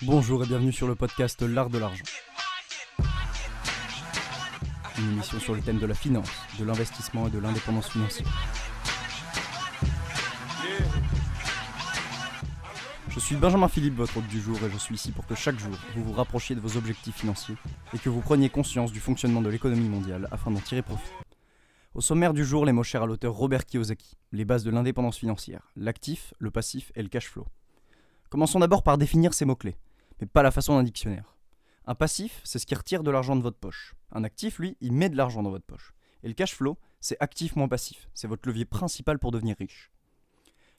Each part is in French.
Bonjour et bienvenue sur le podcast L'Art de l'argent. Une émission sur le thème de la finance, de l'investissement et de l'indépendance financière. Je suis Benjamin Philippe, votre hôte du jour, et je suis ici pour que chaque jour, vous vous rapprochiez de vos objectifs financiers et que vous preniez conscience du fonctionnement de l'économie mondiale afin d'en tirer profit. Au sommaire du jour, les mots chers à l'auteur Robert Kiyosaki, les bases de l'indépendance financière, l'actif, le passif et le cash flow. Commençons d'abord par définir ces mots-clés, mais pas la façon d'un dictionnaire. Un passif, c'est ce qui retire de l'argent de votre poche. Un actif, lui, il met de l'argent dans votre poche. Et le cash flow, c'est actif moins passif. C'est votre levier principal pour devenir riche.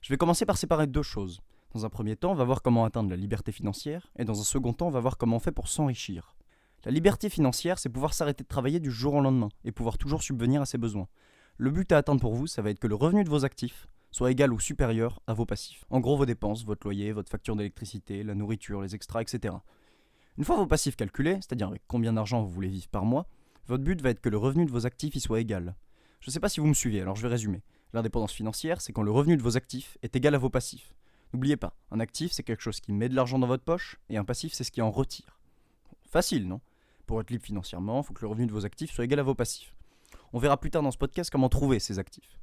Je vais commencer par séparer deux choses. Dans un premier temps, on va voir comment atteindre la liberté financière, et dans un second temps, on va voir comment on fait pour s'enrichir. La liberté financière, c'est pouvoir s'arrêter de travailler du jour au lendemain, et pouvoir toujours subvenir à ses besoins. Le but à atteindre pour vous, ça va être que le revenu de vos actifs soit égal ou supérieur à vos passifs. En gros, vos dépenses, votre loyer, votre facture d'électricité, la nourriture, les extras, etc. Une fois vos passifs calculés, c'est-à-dire avec combien d'argent vous voulez vivre par mois, votre but va être que le revenu de vos actifs y soit égal. Je ne sais pas si vous me suivez, alors je vais résumer. L'indépendance financière, c'est quand le revenu de vos actifs est égal à vos passifs. N'oubliez pas, un actif, c'est quelque chose qui met de l'argent dans votre poche, et un passif, c'est ce qui en retire. Facile, non ? Pour être libre financièrement, il faut que le revenu de vos actifs soit égal à vos passifs. On verra plus tard dans ce podcast comment trouver ces actifs.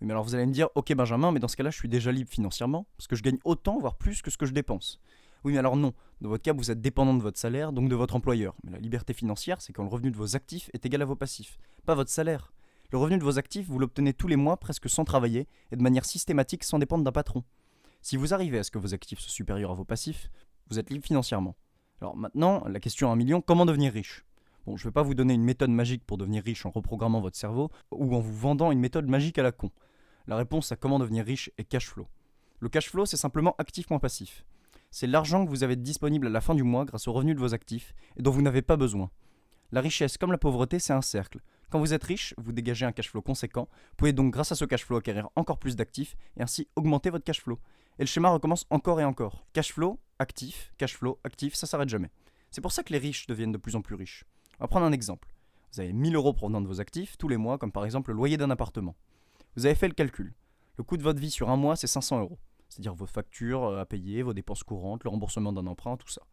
Oui, mais alors vous allez me dire, ok Benjamin, mais dans ce cas-là, je suis déjà libre financièrement, parce que je gagne autant, voire plus que ce que je dépense. Oui, mais alors non. Dans votre cas, vous êtes dépendant de votre salaire, donc de votre employeur. Mais la liberté financière, c'est quand le revenu de vos actifs est égal à vos passifs, pas votre salaire. Le revenu de vos actifs, vous l'obtenez tous les mois, presque sans travailler, et de manière systématique, sans dépendre d'un patron. Si vous arrivez à ce que vos actifs soient supérieurs à vos passifs, vous êtes libre financièrement. Alors maintenant, la question à 1 million, comment devenir riche ? Bon, je ne vais pas vous donner une méthode magique pour devenir riche en reprogrammant votre cerveau, ou en vous vendant une méthode magique à la con. La réponse à comment devenir riche est cash flow. Le cash flow, c'est simplement actif moins passif. C'est l'argent que vous avez disponible à la fin du mois grâce au revenu de vos actifs et dont vous n'avez pas besoin. La richesse, comme la pauvreté, c'est un cercle. Quand vous êtes riche, vous dégagez un cash flow conséquent, vous pouvez donc grâce à ce cash flow acquérir encore plus d'actifs et ainsi augmenter votre cash flow. Et le schéma recommence encore et encore. Cash flow, actif, ça s'arrête jamais. C'est pour ça que les riches deviennent de plus en plus riches. On va prendre un exemple. Vous avez 1000 € provenant de vos actifs tous les mois, comme par exemple le loyer d'un appartement. Vous avez fait le calcul. Le coût de votre vie sur un mois, c'est 500 €. C'est-à-dire vos factures à payer, vos dépenses courantes, le remboursement d'un emprunt, tout ça.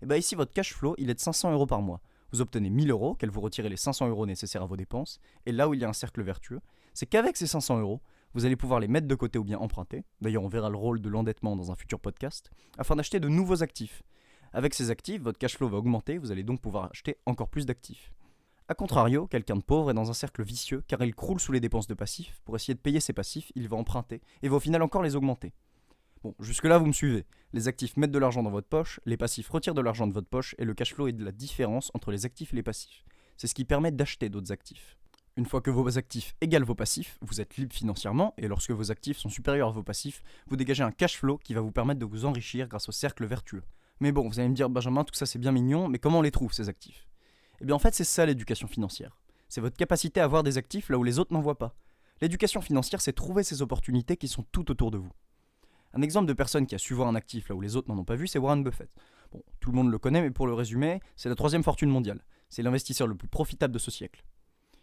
Et bien ici, votre cash flow, il est de 500 € par mois. Vous obtenez 1000 €, qu'elle vous retirez les 500 € nécessaires à vos dépenses. Et là où il y a un cercle vertueux, c'est qu'avec ces 500 €, vous allez pouvoir les mettre de côté ou bien emprunter. D'ailleurs, on verra le rôle de l'endettement dans un futur podcast, afin d'acheter de nouveaux actifs. Avec ces actifs, votre cash flow va augmenter, vous allez donc pouvoir acheter encore plus d'actifs. A contrario, quelqu'un de pauvre est dans un cercle vicieux car il croule sous les dépenses de passifs. Pour essayer de payer ses passifs, il va emprunter et va au final encore les augmenter. Bon, jusque-là vous me suivez. Les actifs mettent de l'argent dans votre poche, les passifs retirent de l'argent de votre poche et le cash flow est de la différence entre les actifs et les passifs. C'est ce qui permet d'acheter d'autres actifs. Une fois que vos actifs égalent vos passifs, vous êtes libre financièrement et lorsque vos actifs sont supérieurs à vos passifs, vous dégagez un cash flow qui va vous permettre de vous enrichir grâce au cercle vertueux. Mais bon, vous allez me dire Benjamin, tout ça c'est bien mignon, mais comment on les trouve ces actifs ? Eh bien en fait c'est ça l'éducation financière. C'est votre capacité à voir des actifs là où les autres n'en voient pas. L'éducation financière c'est trouver ces opportunités qui sont tout autour de vous. Un exemple de personne qui a su voir un actif là où les autres n'en ont pas vu, c'est Warren Buffett. Bon, tout le monde le connaît, mais pour le résumer, c'est la 3e fortune mondiale. C'est l'investisseur le plus profitable de ce siècle.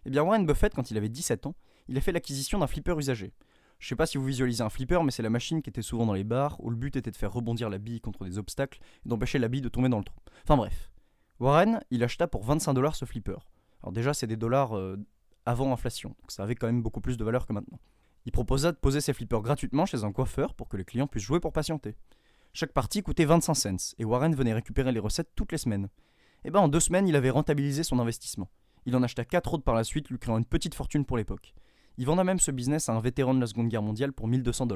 Eh bien Warren Buffett, quand il avait 17 ans, il a fait l'acquisition d'un flipper usagé. Je sais pas si vous visualisez un flipper, mais c'est la machine qui était souvent dans les bars, où le but était de faire rebondir la bille contre des obstacles et d'empêcher la bille de tomber dans le trou. Enfin bref. Warren, il acheta pour 25 $ ce flipper. Alors déjà, c'est des dollars avant inflation, donc ça avait quand même beaucoup plus de valeur que maintenant. Il proposa de poser ses flippers gratuitement chez un coiffeur pour que les clients puissent jouer pour patienter. Chaque partie coûtait 25 cents, et Warren venait récupérer les recettes toutes les semaines. Et ben en 2 semaines, il avait rentabilisé son investissement. Il en acheta 4 autres par la suite, lui créant une petite fortune pour l'époque. Il venda même ce business à un vétéran de la Seconde Guerre mondiale pour 1200 $.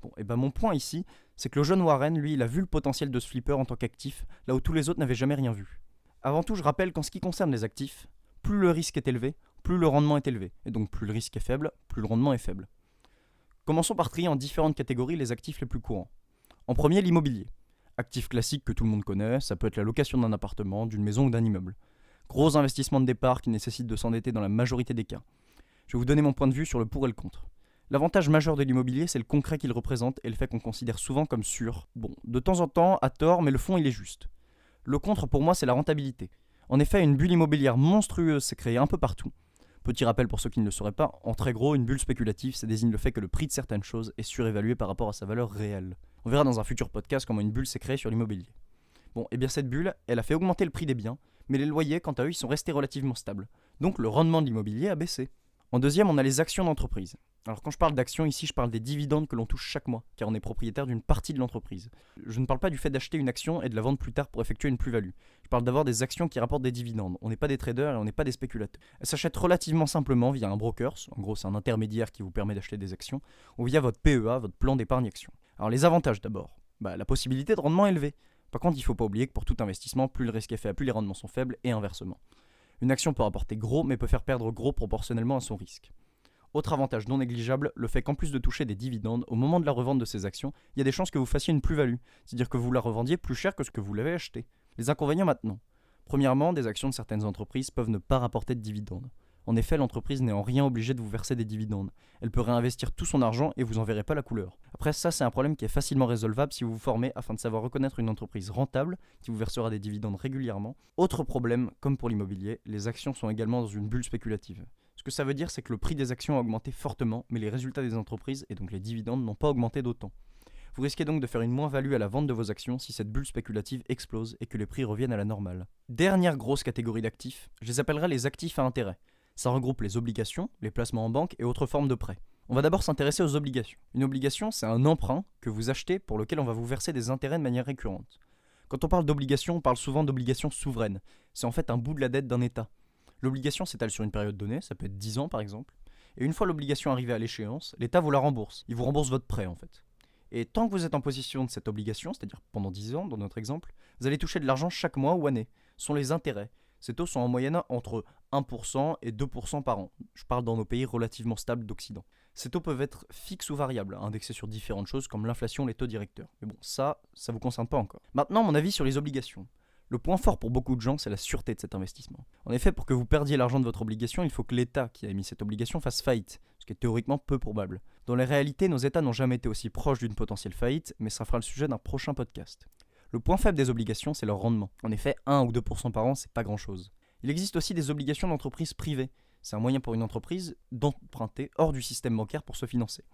Bon, et ben mon point ici, c'est que le jeune Warren, lui, il a vu le potentiel de ce flipper en tant qu'actif, là où tous les autres n'avaient jamais rien vu. Avant tout, je rappelle qu'en ce qui concerne les actifs, plus le risque est élevé, plus le rendement est élevé. Et donc plus le risque est faible, plus le rendement est faible. Commençons par trier en différentes catégories les actifs les plus courants. En premier, l'immobilier. Actif classique que tout le monde connaît, ça peut être la location d'un appartement, d'une maison ou d'un immeuble. Gros investissement de départ qui nécessite de s'endetter dans la majorité des cas. Je vais vous donner mon point de vue sur le pour et le contre. L'avantage majeur de l'immobilier, c'est le concret qu'il représente et le fait qu'on considère souvent comme sûr. Bon, de temps en temps, à tort, mais le fond il est juste. Le contre pour moi, c'est la rentabilité. En effet, une bulle immobilière monstrueuse s'est créée un peu partout. Petit rappel pour ceux qui ne le sauraient pas, en très gros, une bulle spéculative, ça désigne le fait que le prix de certaines choses est surévalué par rapport à sa valeur réelle. On verra dans un futur podcast comment une bulle s'est créée sur l'immobilier. Bon, et bien cette bulle, elle a fait augmenter le prix des biens, mais les loyers, quant à eux, ils sont restés relativement stables. Donc le rendement de l'immobilier a baissé. En deuxième, on a les actions d'entreprise. Alors quand je parle d'actions ici, je parle des dividendes que l'on touche chaque mois, car on est propriétaire d'une partie de l'entreprise. Je ne parle pas du fait d'acheter une action et de la vendre plus tard pour effectuer une plus-value. Je parle d'avoir des actions qui rapportent des dividendes. On n'est pas des traders et on n'est pas des spéculateurs. Elles s'achètent relativement simplement via un broker, en gros c'est un intermédiaire qui vous permet d'acheter des actions, ou via votre PEA, votre plan d'épargne action. Alors les avantages d'abord. La possibilité de rendement élevé. Par contre, il ne faut pas oublier que pour tout investissement, plus le risque est faible, plus les rendements sont faibles et inversement. Une action peut rapporter gros mais peut faire perdre gros proportionnellement à son risque. Autre avantage non négligeable, le fait qu'en plus de toucher des dividendes, au moment de la revente de ces actions, il y a des chances que vous fassiez une plus-value, c'est-à-dire que vous la revendiez plus cher que ce que vous l'avez acheté. Les inconvénients maintenant. Premièrement, des actions de certaines entreprises peuvent ne pas rapporter de dividendes. En effet, l'entreprise n'est en rien obligée de vous verser des dividendes. Elle peut réinvestir tout son argent et vous en verrez pas la couleur. Après ça, c'est un problème qui est facilement résolvable si vous vous formez afin de savoir reconnaître une entreprise rentable qui vous versera des dividendes régulièrement. Autre problème, comme pour l'immobilier, les actions sont également dans une bulle spéculative. Ce que ça veut dire, c'est que le prix des actions a augmenté fortement, mais les résultats des entreprises et donc les dividendes n'ont pas augmenté d'autant. Vous risquez donc de faire une moins-value à la vente de vos actions si cette bulle spéculative explose et que les prix reviennent à la normale. Dernière grosse catégorie d'actifs, je les appellerai les actifs à intérêt. Ça regroupe les obligations, les placements en banque et autres formes de prêts. On va d'abord s'intéresser aux obligations. Une obligation, c'est un emprunt que vous achetez pour lequel on va vous verser des intérêts de manière récurrente. Quand on parle d'obligations, on parle souvent d'obligations souveraines. C'est en fait un bout de la dette d'un État. L'obligation s'étale sur une période donnée, ça peut être 10 ans par exemple, et une fois l'obligation arrivée à l'échéance, l'État vous la rembourse. Il vous rembourse votre prêt en fait. Et tant que vous êtes en possession de cette obligation, c'est-à-dire pendant 10 ans dans notre exemple, vous allez toucher de l'argent chaque mois ou année. Ce sont les intérêts. Ces taux sont en moyenne entre 1% et 2% par an. Je parle dans nos pays relativement stables d'Occident. Ces taux peuvent être fixes ou variables, indexés sur différentes choses comme l'inflation, les taux directeurs. Mais bon, ça vous concerne pas encore. Maintenant, mon avis sur les obligations. Le point fort pour beaucoup de gens, c'est la sûreté de cet investissement. En effet, pour que vous perdiez l'argent de votre obligation, il faut que l'État qui a émis cette obligation fasse faillite, ce qui est théoriquement peu probable. Dans la réalité, nos États n'ont jamais été aussi proches d'une potentielle faillite, mais ça fera le sujet d'un prochain podcast. Le point faible des obligations, c'est leur rendement. En effet, 1 ou 2% par an, c'est pas grand-chose. Il existe aussi des obligations d'entreprise privées. C'est un moyen pour une entreprise d'emprunter hors du système bancaire pour se financer.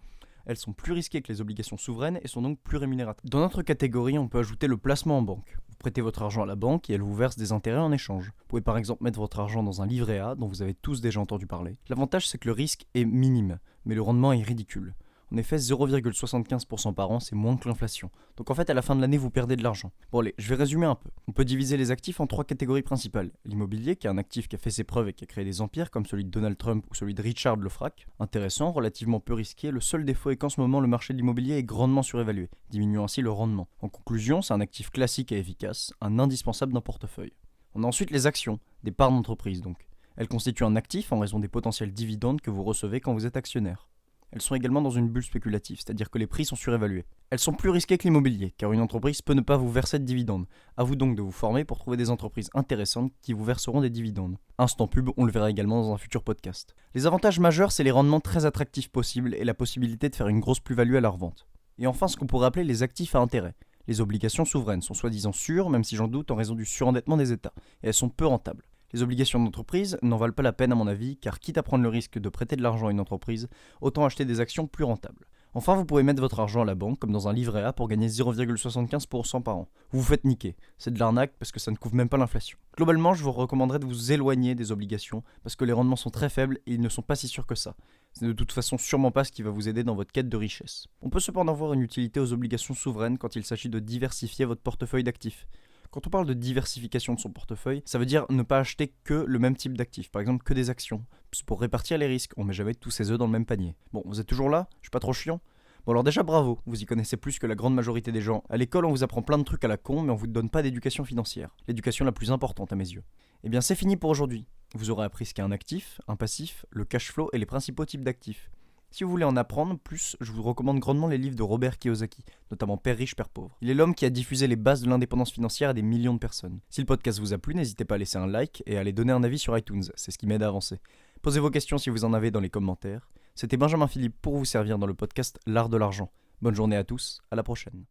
Elles sont plus risquées que les obligations souveraines et sont donc plus rémunératrices. Dans notre catégorie, on peut ajouter le placement en banque. Vous prêtez votre argent à la banque et elle vous verse des intérêts en échange. Vous pouvez par exemple mettre votre argent dans un livret A dont vous avez tous déjà entendu parler. L'avantage, c'est que le risque est minime, mais le rendement est ridicule. En effet, 0,75% par an, c'est moins que l'inflation. Donc en fait, à la fin de l'année, vous perdez de l'argent. Bon allez, je vais résumer un peu. On peut diviser les actifs en 3 catégories principales. L'immobilier, qui est un actif qui a fait ses preuves et qui a créé des empires, comme celui de Donald Trump ou celui de Richard Lefrak. Intéressant, relativement peu risqué, le seul défaut est qu'en ce moment, le marché de l'immobilier est grandement surévalué, diminuant ainsi le rendement. En conclusion, c'est un actif classique et efficace, un indispensable d'un portefeuille. On a ensuite les actions, des parts d'entreprise donc. Elles constituent un actif en raison des potentiels dividendes que vous recevez quand vous êtes actionnaire. Elles sont également dans une bulle spéculative, c'est-à-dire que les prix sont surévalués. Elles sont plus risquées que l'immobilier, car une entreprise peut ne pas vous verser de dividendes. À vous donc de vous former pour trouver des entreprises intéressantes qui vous verseront des dividendes. Instant pub, on le verra également dans un futur podcast. Les avantages majeurs, c'est les rendements très attractifs possibles et la possibilité de faire une grosse plus-value à la revente. Et enfin, ce qu'on pourrait appeler les actifs à intérêt. Les obligations souveraines sont soi-disant sûres, même si j'en doute en raison du surendettement des États, et elles sont peu rentables. Les obligations d'entreprise n'en valent pas la peine à mon avis, car quitte à prendre le risque de prêter de l'argent à une entreprise, autant acheter des actions plus rentables. Enfin, vous pouvez mettre votre argent à la banque, comme dans un livret A, pour gagner 0,75% par an. Vous vous faites niquer. C'est de l'arnaque parce que ça ne couvre même pas l'inflation. Globalement, je vous recommanderais de vous éloigner des obligations, parce que les rendements sont très faibles et ils ne sont pas si sûrs que ça. C'est de toute façon sûrement pas ce qui va vous aider dans votre quête de richesse. On peut cependant voir une utilité aux obligations souveraines quand il s'agit de diversifier votre portefeuille d'actifs. Quand on parle de diversification de son portefeuille, ça veut dire ne pas acheter que le même type d'actifs, par exemple que des actions. C'est pour répartir les risques, on met jamais tous ses œufs dans le même panier. Bon, vous êtes toujours là? Je suis pas trop chiant? Bon alors déjà bravo, vous y connaissez plus que la grande majorité des gens. À l'école on vous apprend plein de trucs à la con, mais on vous donne pas d'éducation financière. L'éducation la plus importante à mes yeux. Eh bien c'est fini pour aujourd'hui. Vous aurez appris ce qu'est un actif, un passif, le cash flow et les principaux types d'actifs. Si vous voulez en apprendre plus, je vous recommande grandement les livres de Robert Kiyosaki, notamment Père riche, Père pauvre. Il est l'homme qui a diffusé les bases de l'indépendance financière à des millions de personnes. Si le podcast vous a plu, n'hésitez pas à laisser un like et à aller donner un avis sur iTunes, c'est ce qui m'aide à avancer. Posez vos questions si vous en avez dans les commentaires. C'était Benjamin Philippe pour vous servir dans le podcast L'Art de l'argent. Bonne journée à tous, à la prochaine.